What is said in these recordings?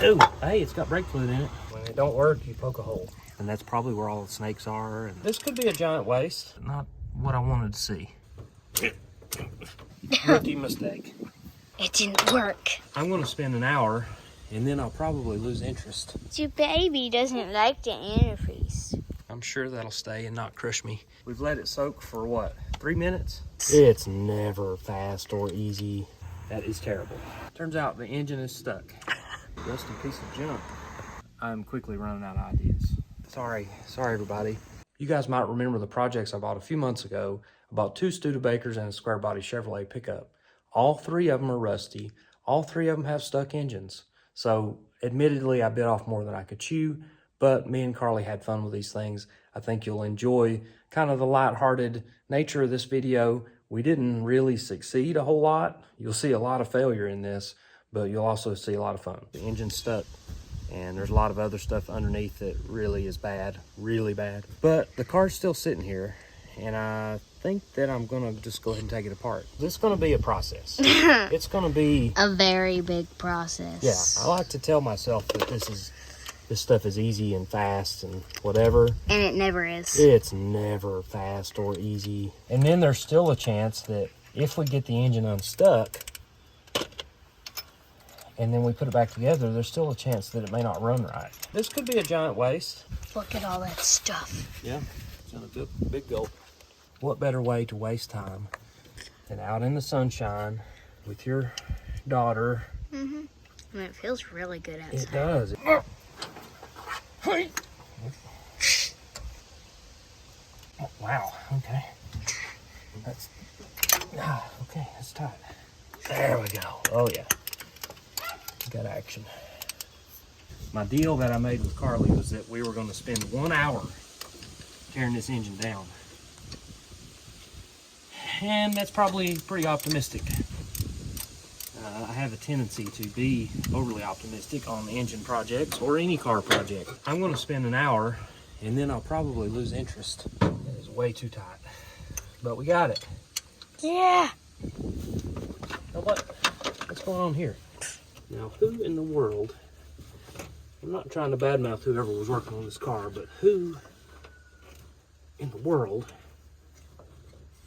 Ooh, hey, it's got brake fluid in it. When it don't work, you poke a hole. And that's probably where all the snakes are. And this could be a giant waste. Not what I wanted to see. Rookie mistake. It didn't work. I'm gonna spend an hour and then I'll probably lose interest. Your baby doesn't like the antifreeze. I'm sure that'll stay and not crush me. We've let it soak for what, 3 minutes? It's never fast or easy. That is terrible. Turns out the engine is stuck. Rusty piece of junk. I'm quickly running out of ideas. Sorry everybody. You guys might remember the projects I bought a few months ago. I bought 2 Studebakers and a square body Chevrolet pickup. All 3 of them are rusty. All 3 of them have stuck engines. So admittedly, I bit off more than I could chew, but me and Carly had fun with these things. I think you'll enjoy kind of the lighthearted nature of this video. We didn't really succeed a whole lot. You'll see a lot of failure in this, but you'll also see a lot of fun. The engine's stuck, and there's a lot of other stuff underneath that really is bad, really bad. But the car's still sitting here, and I think that I'm gonna just go ahead and take it apart. This is gonna be a process. It's gonna be a very big process. Yeah, I like to tell myself that this stuff is easy and fast and whatever. And it never is. It's never fast or easy. And then there's still a chance that if we get the engine unstuck and then we put it back together, there's still a chance that it may not run right. This could be a giant waste. Look at all that stuff. Yeah, it's in a big gulp. What better way to waste time than out in the sunshine with your daughter? Mm-hmm. I mean, it feels really good outside. It does. Oh, wow, okay. Okay, that's tight. There we go. Oh yeah, got action. My deal that I made with Carly was that we were going to spend 1 hour tearing this engine down. And that's probably pretty optimistic. I have a tendency to be overly optimistic on engine projects or any car project. I'm going to spend an hour and then I'll probably lose interest. It is way too tight. But we got it. Yeah. Now what's going on here? Now who in the world, I'm not trying to badmouth whoever was working on this car, but who in the world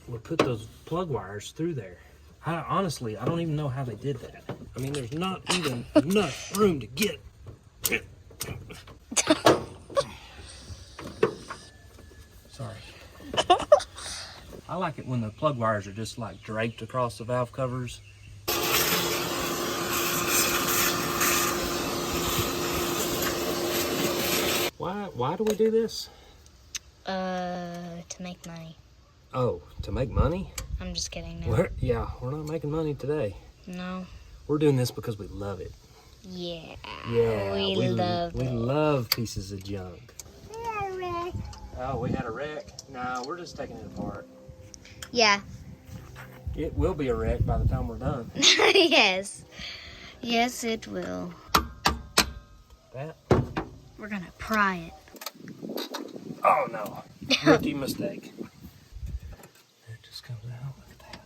would put those plug wires through there? Honestly, I don't even know how they did that. I mean, there's not even enough room to get. Sorry. I like it when the plug wires are just like draped across the valve covers. Why do we do this? To make money. Oh, to make money? I'm just kidding. No. We're not making money today. No. We're doing this because we love it. Yeah. Yeah. We love pieces of junk. Oh, we had a wreck? No, we're just taking it apart. Yeah. It will be a wreck by the time we're done. Yes. Yes, it will. That? We're gonna pry it. Oh no. Rookie mistake. It just comes out. Look at that.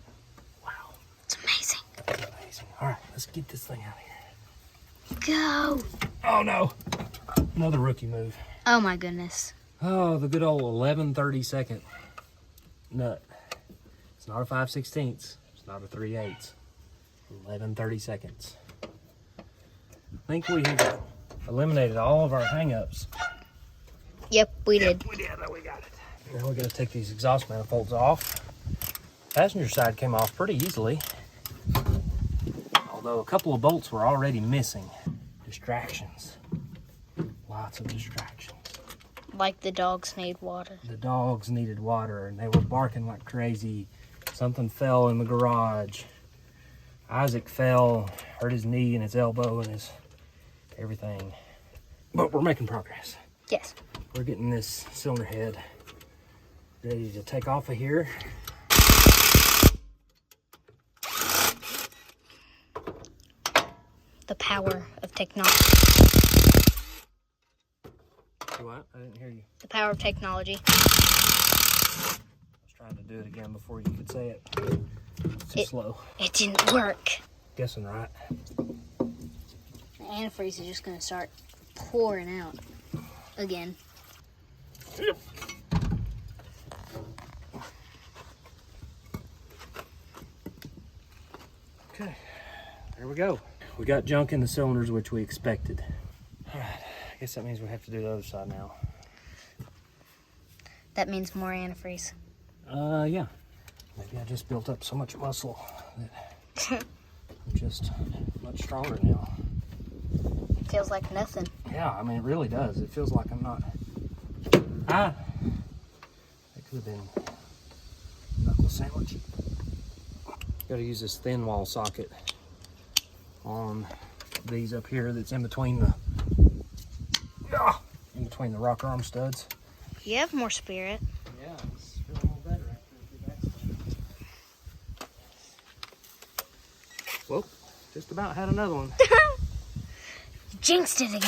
Wow. It's amazing. That's amazing. Alright, let's get this thing out of here. Go. Oh no. Another rookie move. Oh my goodness. Oh, the good old 11/32 nut. It's not a 5/16. It's not a 3/8. 11/32. I think we have eliminated all of our hang-ups. Yep, we did. We did. We got it. Now we got to take these exhaust manifolds off. Passenger side came off pretty easily, although a couple of bolts were already missing. Distractions. Lots of distractions. Like the dogs need water. The dogs needed water and they were barking like crazy. Something fell in the garage. Isaac fell, hurt his knee and his elbow and his everything. But we're making progress. Yes. We're getting this cylinder head ready to take off of here. The power of technology. What? I didn't hear you. The power of technology. I was trying to do it again before you could say it. It's too slow. It didn't work. Guessing right. antifreeze is just gonna start pouring out again. Yep. Okay, there we go. We got junk in the cylinders, which we expected. All right, I guess that means we have to do the other side now. That means more antifreeze. Yeah. Maybe I just built up so much muscle that I'm just much stronger now. Feels like nothing. Yeah, I mean, it really does. It feels like I'm not... Ah! That could have been a knuckle sandwich. Gotta use this thin wall socket on these up here that's in between the... in between the rocker arm studs. You have more spirit. Yeah, it's feeling a little better after a big accident. Well, just about had another one. Jinxed it again.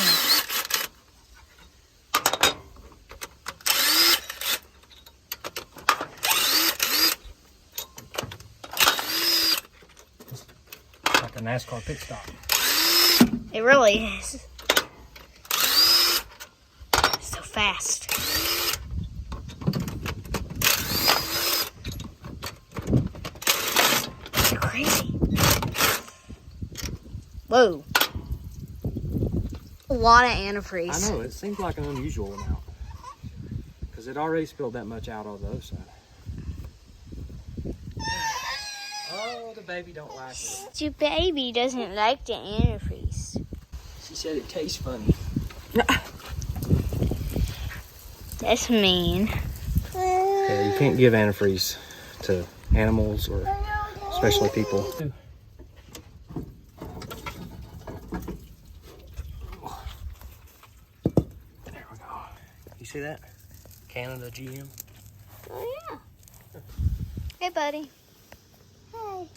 Like a NASCAR pit stop. It really is. So fast. So crazy. Whoa. A lot of antifreeze. I know, it seems like an unusual amount. Because it already spilled that much out on the other side. Oh, the baby don't like it. Your baby doesn't like the antifreeze. She said it tastes funny. That's mean. Yeah, you can't give antifreeze to animals or especially people. There we go. You see that? Canada GM. Oh, yeah. Hey, buddy. Hey.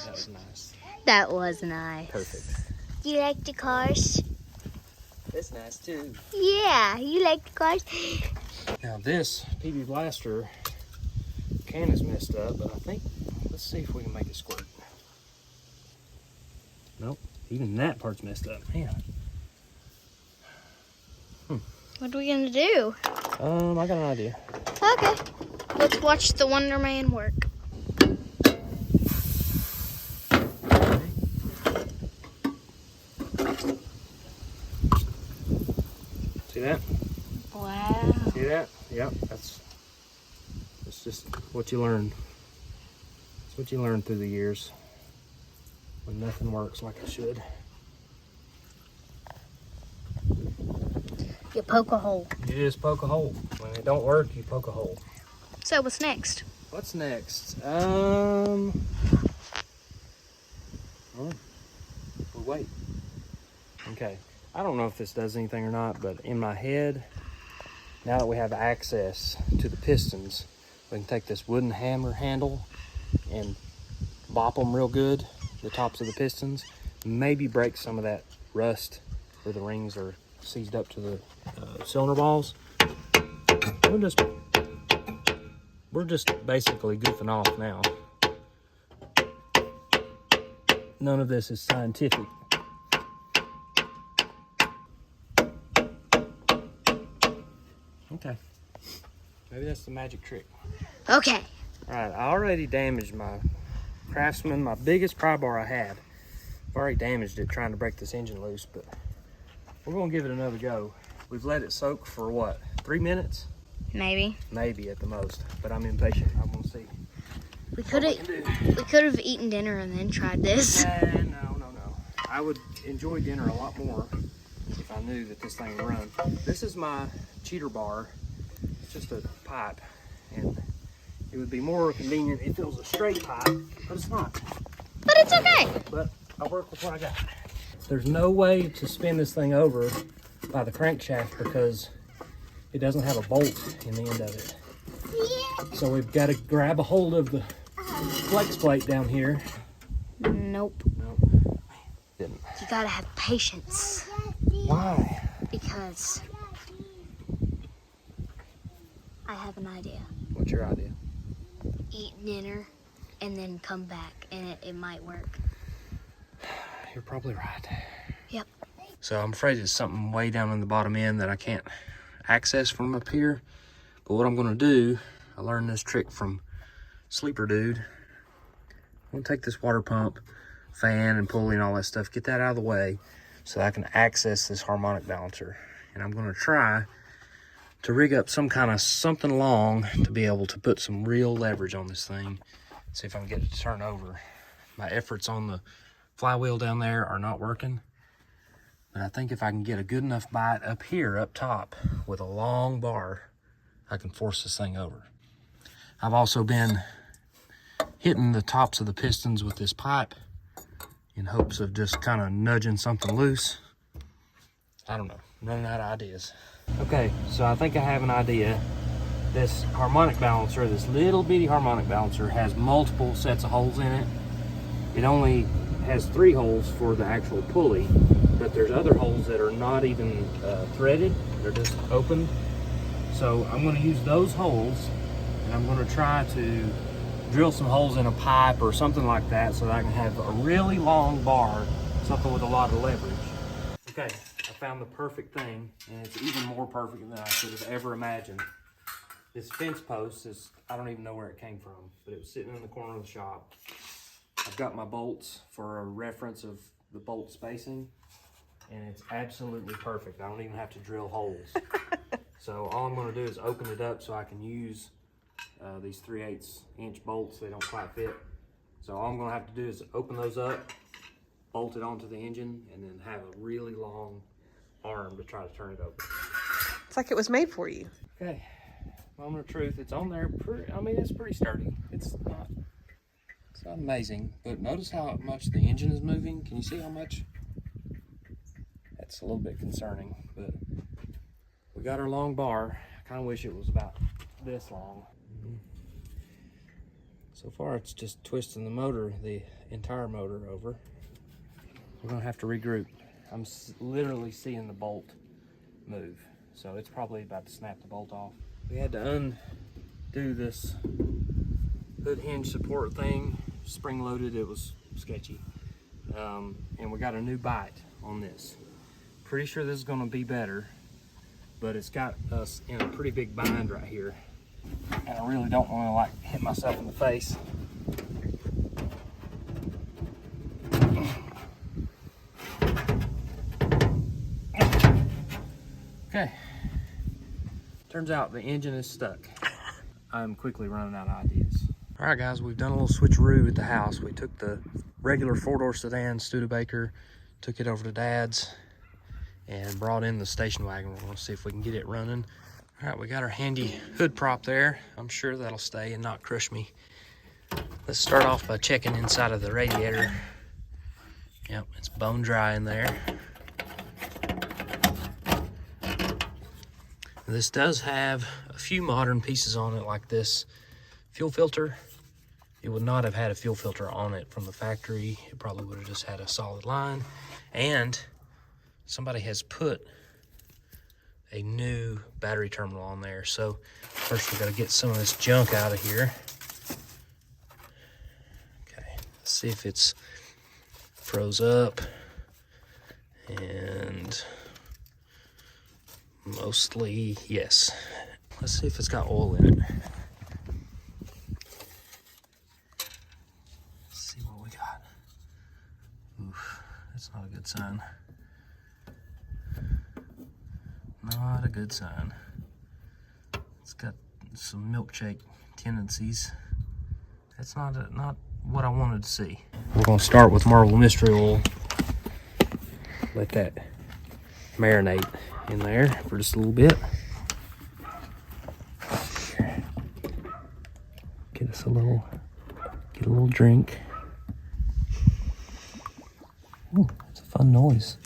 That was nice. That was nice. Perfect. You like the cars? That's nice too. Yeah, you like the cars? Now this PB Blaster can is messed up, but I think, let's see if we can make it squirt. Nope, even that part's messed up. Man. What are we gonna do? I got an idea. Okay. Let's watch the Wonder Man work. See that? Wow. See that? Yep, that's just what you learn. It's what you learn through the years when nothing works like it should. You poke a hole. You just poke a hole. When it don't work, you poke a hole. So what's next? What's next? We'll wait. Okay. I don't know if this does anything or not, but in my head, now that we have access to the pistons, we can take this wooden hammer handle and bop them real good, the tops of the pistons, maybe break some of that rust where the rings are seized up to the cylinder balls. We're just basically goofing off now. None of this is scientific. Okay. Maybe that's the magic trick. Okay. All right, I already damaged my Craftsman, my biggest pry bar I had. I've already damaged it trying to break this engine loose, but we're gonna give it another go. We've let it soak for what, 3 minutes? Maybe. Maybe at the most, but I'm impatient. I want to see. We could have eaten dinner and then tried this. No. I would enjoy dinner a lot more if I knew that this thing would run. This is my cheater bar. It's just a pipe, and it would be more convenient if it was a straight pipe, but it's not. But it's okay. But I'll work with what I got. There's no way to spin this thing over by the crankshaft because it doesn't have a bolt in the end of it. So we've got to grab a hold of the flex plate down here. Nope. Didn't. You gotta have patience. Why? Because I have an idea. What's your idea? Eat dinner and then come back and it might work. you're probably right. Yep. So I'm afraid it's something way down in the bottom end that I can't access from up here. But what I'm gonna do, I learned this trick from Sleeper Dude. I'm gonna take this water pump, fan and pulley and all that stuff, get that out of the way so that I can access this harmonic balancer. And I'm gonna try to rig up some kind of something long to be able to put some real leverage on this thing. See if I can get it to turn over. My efforts on the flywheel down there are not working. But I think if I can get a good enough bite up here, up top, with a long bar, I can force this thing over. I've also been hitting the tops of the pistons with this pipe in hopes of just kind of nudging something loose. I don't know, I'm running out of ideas. Okay, so I think I have an idea. This harmonic balancer, this little bitty harmonic balancer, has multiple sets of holes in it. It only has 3 holes for the actual pulley, but there's other holes that are not even threaded, they're just open. So I'm going to use those holes, and I'm going to try to drill some holes in a pipe or something like that so that I can have a really long bar, something with a lot of leverage. Okay, I found the perfect thing, and it's even more perfect than I could have ever imagined. This fence post is, I don't even know where it came from, but it was sitting in the corner of the shop. I've got my bolts for a reference of the bolt spacing, and it's absolutely perfect. I don't even have to drill holes. So all I'm gonna do is open it up so I can use these 3/8 inch bolts. They don't quite fit. So all I'm gonna have to do is open those up, bolt it onto the engine, and then have a really long arm to try to turn it over. It's like it was made for you. Okay, moment of truth. It's on there. I mean, it's pretty sturdy. It's not amazing, but notice how much the engine is moving. Can you see how much? That's a little bit concerning, but we got our long bar. I kind of wish it was about this long. So far, it's just twisting the motor, the entire motor over. We're gonna have to regroup. I'm literally seeing the bolt move, so it's probably about to snap the bolt off. We had to undo this hood hinge support thing, spring loaded. It was sketchy, and we got a new bite on this. Pretty sure this is going to be better, but it's got us in a pretty big bind right here, and I really don't want to like hit myself in the face. Okay, turns out the engine is stuck. I'm quickly running out of ideas. All right, guys, we've done a little switcheroo at the house. We took the regular 4-door sedan Studebaker, took it over to Dad's, and brought in the station wagon. We're gonna see if we can get it running. All right, we got our handy hood prop there. I'm sure that'll stay and not crush me. Let's start off by checking inside of the radiator. Yep, it's bone dry in there. This does have a few modern pieces on it, like this fuel filter. It would not have had a fuel filter on it from the factory. It probably would have just had a solid line. And somebody has put a new battery terminal on there. So first we gotta get some of this junk out of here. Okay, let's see if it's froze up. And mostly, yes. Let's see if it's got oil in it. That's not a good sign. Not a good sign. It's got some milkshake tendencies. That's not what I wanted to see. We're gonna start with Marble Mystery Oil. Let that marinate in there for just a little bit. Get a little drink. Ooh, it's a fun noise.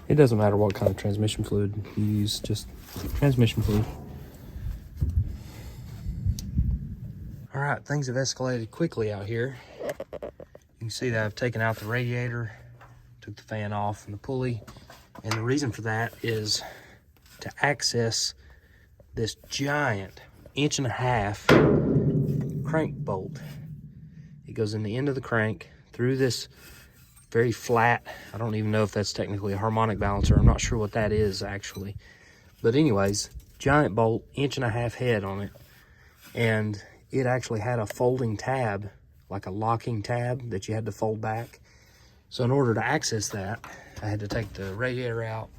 It doesn't matter what kind of transmission fluid you use, just transmission fluid. All right, things have escalated quickly out here. You can see that I've taken out the radiator, took the fan off and the pulley. And the reason for that is to access this giant 1.5 inch crank bolt. It goes in the end of the crank through this very flat. I don't even know if that's technically a harmonic balancer. I'm not sure what that is actually. But anyways, giant bolt, 1.5 inch head on it. And it actually had a folding tab, like a locking tab that you had to fold back. So in order to access that, I had to take the radiator out,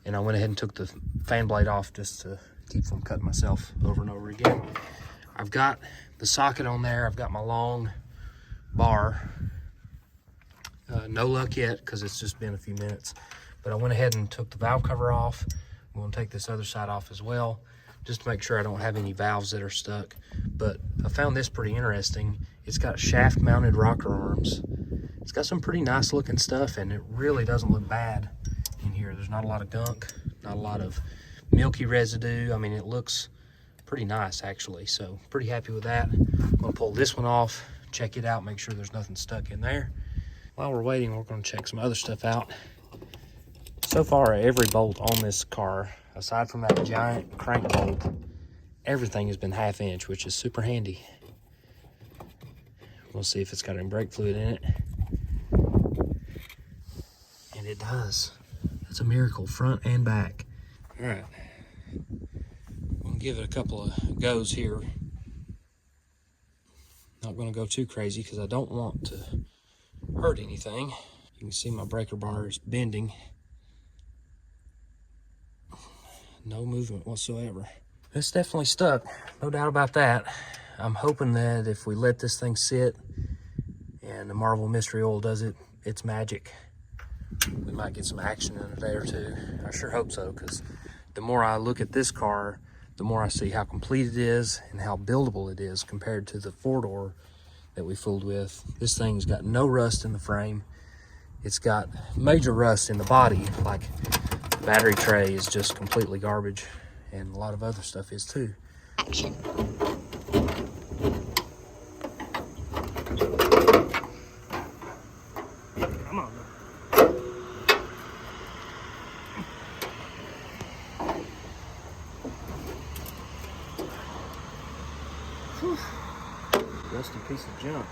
and I went ahead and took the fan blade off just to keep from cutting myself over and over again. I've got the socket on there. I've got my long bar. No luck yet because it's just been a few minutes. But I went ahead and took the valve cover off. I'm going to take this other side off as well, just to make sure I don't have any valves that are stuck. But I found this pretty interesting. It's got shaft mounted rocker arms. It's got some pretty nice looking stuff, and it really doesn't look bad in here. There's not a lot of gunk, not a lot of milky residue. I mean, it looks pretty nice actually, so pretty happy with that. I'm gonna pull this one off, check it out, make sure there's nothing stuck in there. While we're waiting, we're gonna check some other stuff out. So far, every bolt on this car, aside from that giant crank bolt, everything has been 1/2 inch, which is super handy. We'll see if it's got any brake fluid in it. And it does. That's a miracle, front and back. All right, I'm gonna give it a couple of goes here. Not gonna go too crazy because I don't want to hurt anything. You can see my breaker bar is bending. No movement whatsoever. It's definitely stuck, no doubt about that. I'm hoping that if we let this thing sit and the Marvel Mystery Oil does its magic, we might get some action in a day or two. I sure hope so, because the more I look at this car, the more I see how complete it is and how buildable it is compared to the 4-door that we fooled with. This thing's got no rust in the frame. It's got major rust in the body, like the battery tray is just completely garbage, and a lot of other stuff is too. Action. Come on. Rusty piece of junk.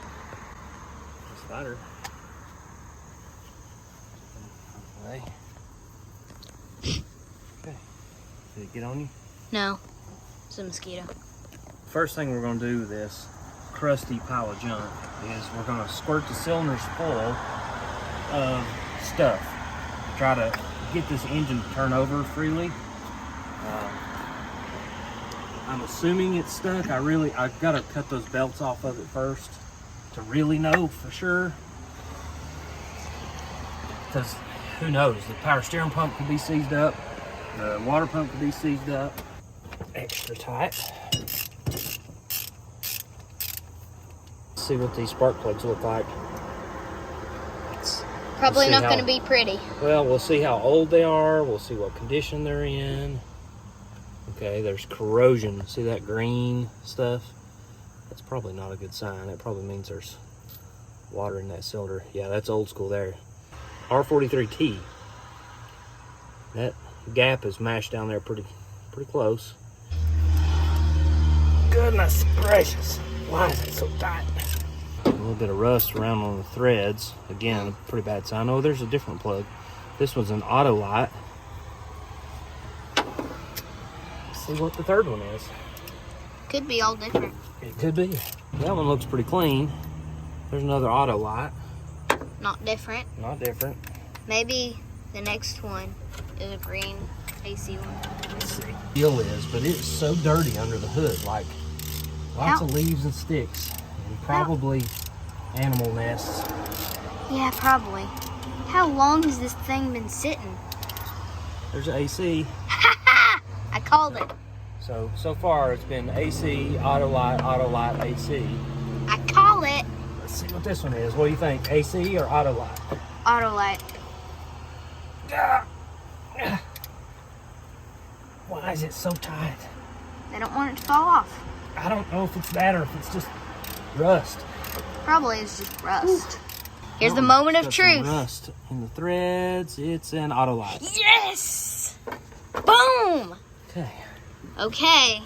Spider. Okay. Did it get on you? No, it's a mosquito. First thing we're going to do with this crusty pile of junk is we're going to squirt the cylinders full of stuff to try to get this engine to turn over freely. I'm assuming it's stuck. I've got to cut those belts off of it first to really know for sure. Because who knows, the power steering pump could be seized up, the water pump could be seized up. Extra tight. Let's see what these spark plugs look like. Probably not going to be pretty. Well, we'll see how old they are. We'll see what condition they're in. Okay, there's corrosion. See that green stuff? That's probably not a good sign. That probably means there's water in that cylinder. Yeah, that's old school there. R43T. That gap is mashed down there pretty close. Goodness gracious. Why is it so tight? A little bit of rust around on the threads. Again, a pretty bad sign. Oh, there's a different plug. This one's an auto light. Let's see what the third one is. Could be all different. It could be. That one looks pretty clean. There's another auto light. Not different. Not different. Maybe the next one is a green AC one. Let's see. Deal is, but it's so dirty under the hood. Like lots of leaves and sticks, and probably animal nests. Yeah, probably. How long has this thing been sitting? There's an AC. I called it. So far it's been AC, auto light, AC. I call it. Let's see what this one is. What do you think? AC or auto light? Auto light. Why is it so tight? I don't want it to fall off. I don't know if it's that or if it's just rust. Probably it's just rust. Here's the moment of truth. Rust in the threads. It's an auto light. Yes! Boom! Okay. Okay.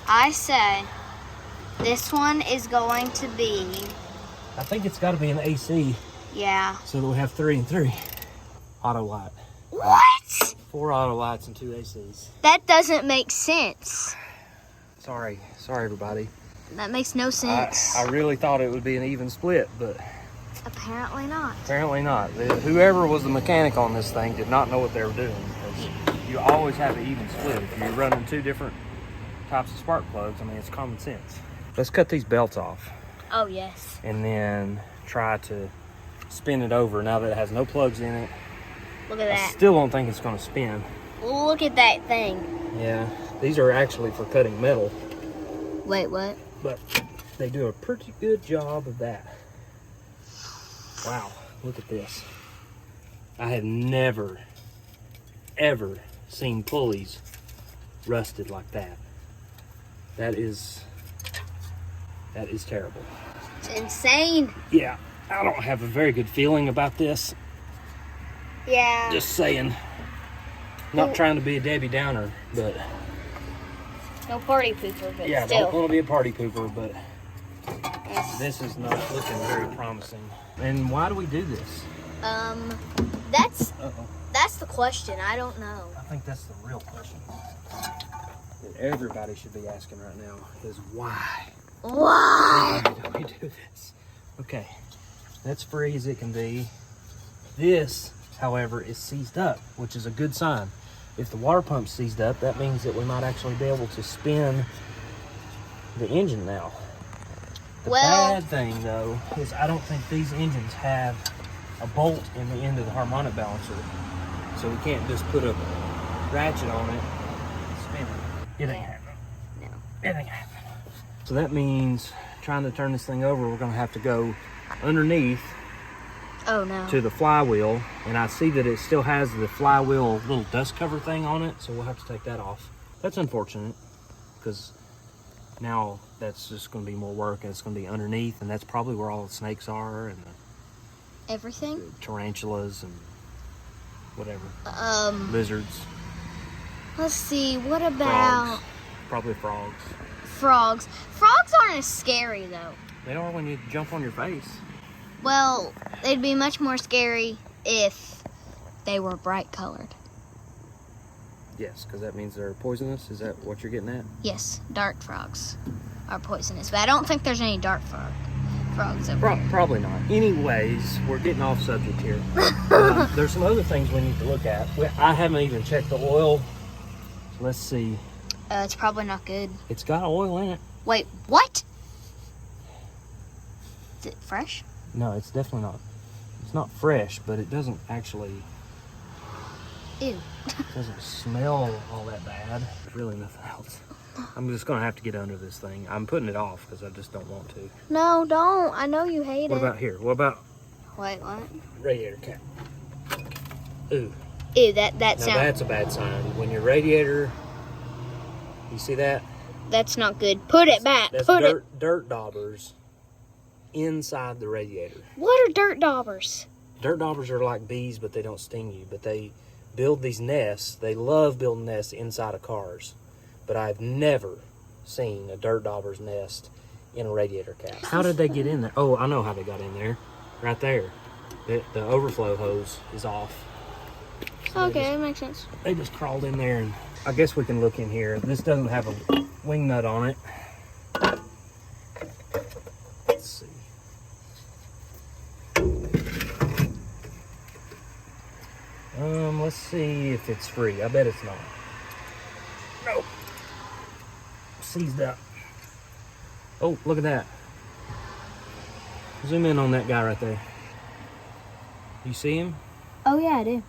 I say this one is going to be... I think it's got to be an AC. Yeah. So that we have 3 and 3. Auto light. What? 4 auto lights and 2 ACs. That doesn't make sense. Sorry everybody. That makes no sense. I really thought it would be an even split, but Apparently not. apparently not. Whoever was the mechanic on this thing did not know what they were doing, because you always have an even split. If you're running 2 different types of spark plugs, I mean, it's common sense. Let's cut these belts off Oh, yes. and then try to spin it over now that it has no plugs in it. Look at I that. still don't think it's going to spin. Look at that thing. Yeah, these are actually for cutting metal, Wait, what? but they do a pretty good job of that. Wow, look at this. I have never, ever seen pulleys rusted like that. That is terrible. It's insane. Yeah, I don't have a very good feeling about this. Yeah. Just saying. Not trying to be a Debbie Downer, but No party pooper, but yeah, still. don't want to be a party pooper, but this is not looking very promising. And why do we do this? That's the question. I don't know. I think that's the real question that everybody should be asking right now is why? Why? Why do we do this? Okay, that's free as it can be. This, however, is seized up, which is a good sign. If the water pump's seized up, that means that we might actually be able to spin the engine now. The bad thing, though, is I don't think these engines have a bolt in the end of the harmonic balancer. So we can't just put a ratchet on it and spin it. It ain't happening. No. It ain't happening. So that means trying to turn this thing over, we're going to have to go underneath Oh, no. to the flywheel. And I see that it still has the flywheel little dust cover thing on it, so we'll have to take that off. That's unfortunate, because now that's just going to be more work, and it's going to be underneath, and that's probably where all the snakes are, and Everything? the tarantulas, and whatever. Lizards. Let's see. What about Frogs. Probably frogs. frogs? Frogs aren't as scary, though. They are when you jump on your face. Well, they'd be much more scary if they were bright colored. Yes, because that means they're poisonous. Is that what you're getting at? Yes, dark frogs are poisonous, but I don't think there's any dark frogs over here. Probably not. Anyways, we're getting off subject here. There's some other things we need to look at. I haven't even checked the oil. Let's see. It's probably not good. It's got oil in it. Wait, what? Is it fresh? No, it's definitely not. It's not fresh, but it doesn't actually... Ew. It doesn't smell all that bad. There's really nothing else. I'm just going to have to get under this thing. I'm putting it off because I just don't want to. No, don't. I know you hate What it. about here? What about Wait, what? radiator cap? Ooh. Ew, that Now sounds... that's a bad sign. When your radiator... You see that? That's not good. Put it back. That's Put it... dirt daubers inside the radiator. What are dirt daubers? Dirt daubers are like bees, but they don't sting you. But they build these nests. They love building nests inside of cars. But I've never seen a dirt dauber's nest in a radiator cap. How did they get in there? Oh, I know how they got in there. Right there. The overflow hose is off. So Okay, that makes sense. they just crawled in there, and I guess we can look in here. This doesn't have a wing nut on it. Let's see. Let's see if it's free. I bet it's not. Nope. Seized up. Oh, look at that. Zoom in on that guy right there. You see him? Oh, yeah, I do.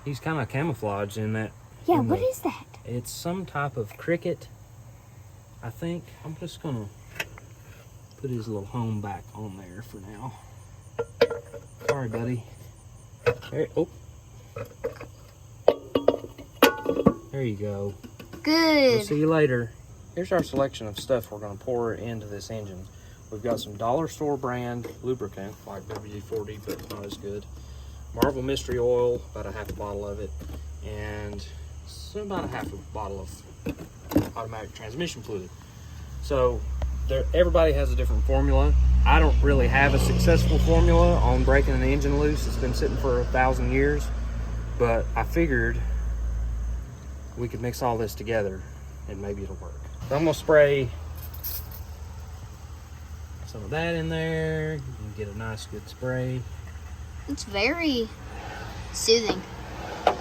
He's kind of camouflaged in that. Yeah, what is that? It's some type of cricket, I think. I'm just gonna put his little home back on there for now. Sorry, buddy. There, oh. There you go. Good. We'll see you later. Here's our selection of stuff we're gonna pour into this engine. We've got some dollar store brand lubricant, like WD-40, but not as good. Marvel Mystery Oil, about a half a bottle of it, and about a half a bottle of automatic transmission fluid. So everybody has a different formula. I don't really have a successful formula on breaking an engine loose. It's been sitting for 1,000 years, but I figured we could mix all this together and maybe it'll work. So I'm gonna spray some of that in there. You can get a nice good spray. It's very soothing.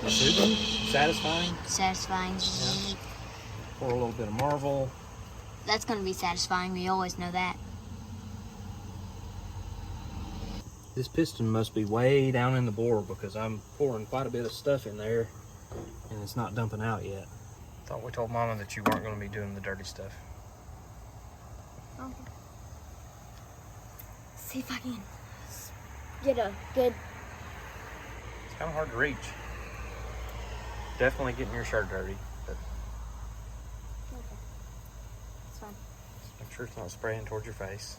Soothing, satisfying. Satisfying. Yeah. Pour a little bit of Marvel. That's going to be satisfying. We always know that. This piston must be way down in the bore because I'm pouring quite a bit of stuff in there and it's not dumping out yet. Thought we told Mama that you weren't going to be doing the dirty stuff. Okay. See if I can get a good... It's kind of hard to reach. Definitely getting your shirt dirty, but Okay. It's fine. make sure it's not spraying towards your face.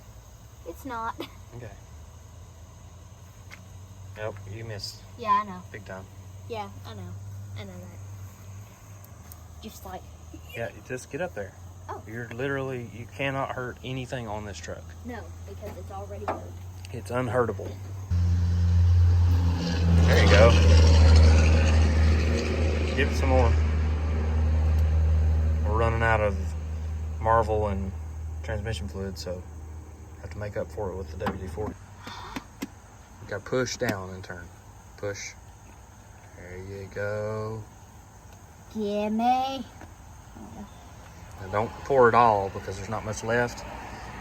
It's not. Okay. Nope, you missed Yeah, I know. big time. Yeah, I know. I know that. Just like... Yeah, you just get up there. Oh. You're literally, you cannot hurt anything on this truck. No, because it's already hurt. It's unhurtable. There you go. Give it some more. We're running out of Marvel and transmission fluid, so have to make up for it with the WD-40. You got to push down and turn. Push. There you go. Gimme. Now don't pour it all because there's not much left,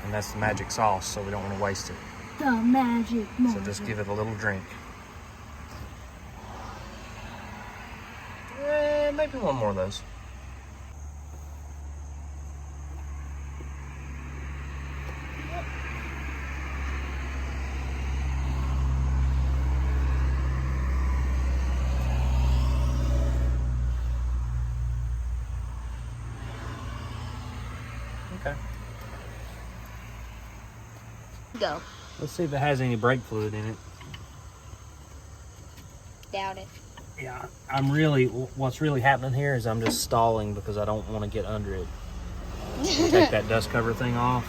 and that's the magic sauce, so we don't want to waste it. The magic So just give it a little drink. Maybe one more of those. Okay. Go. Let's see if it has any brake fluid in it. Doubt it. Yeah, what's really happening here is I'm just stalling because I don't want to get under it. Take that dust cover thing off.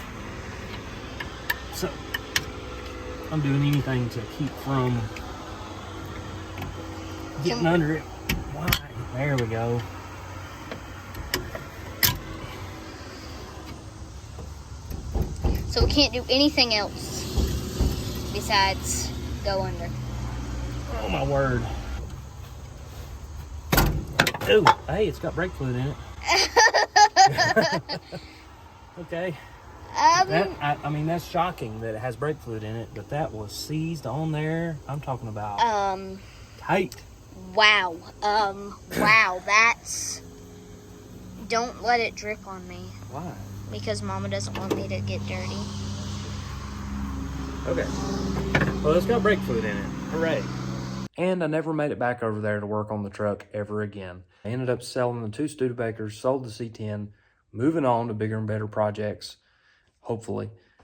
So, I'm doing anything to keep from getting under it. Why? There we go. So we can't do anything else besides go under. Oh my word. Ooh, hey, it's got brake fluid in it. Okay. I mean, that's shocking that it has brake fluid in it, but that was seized on there. I'm talking about tight. Wow. Wow, that's... Don't let it drip on me. Why? Because Mama doesn't want me to get dirty. Okay. Well, it's got brake fluid in it. Hooray. And I never made it back over there to work on the truck ever again. I ended up selling the 2 Studebakers, sold the C10, moving on to bigger and better projects, hopefully.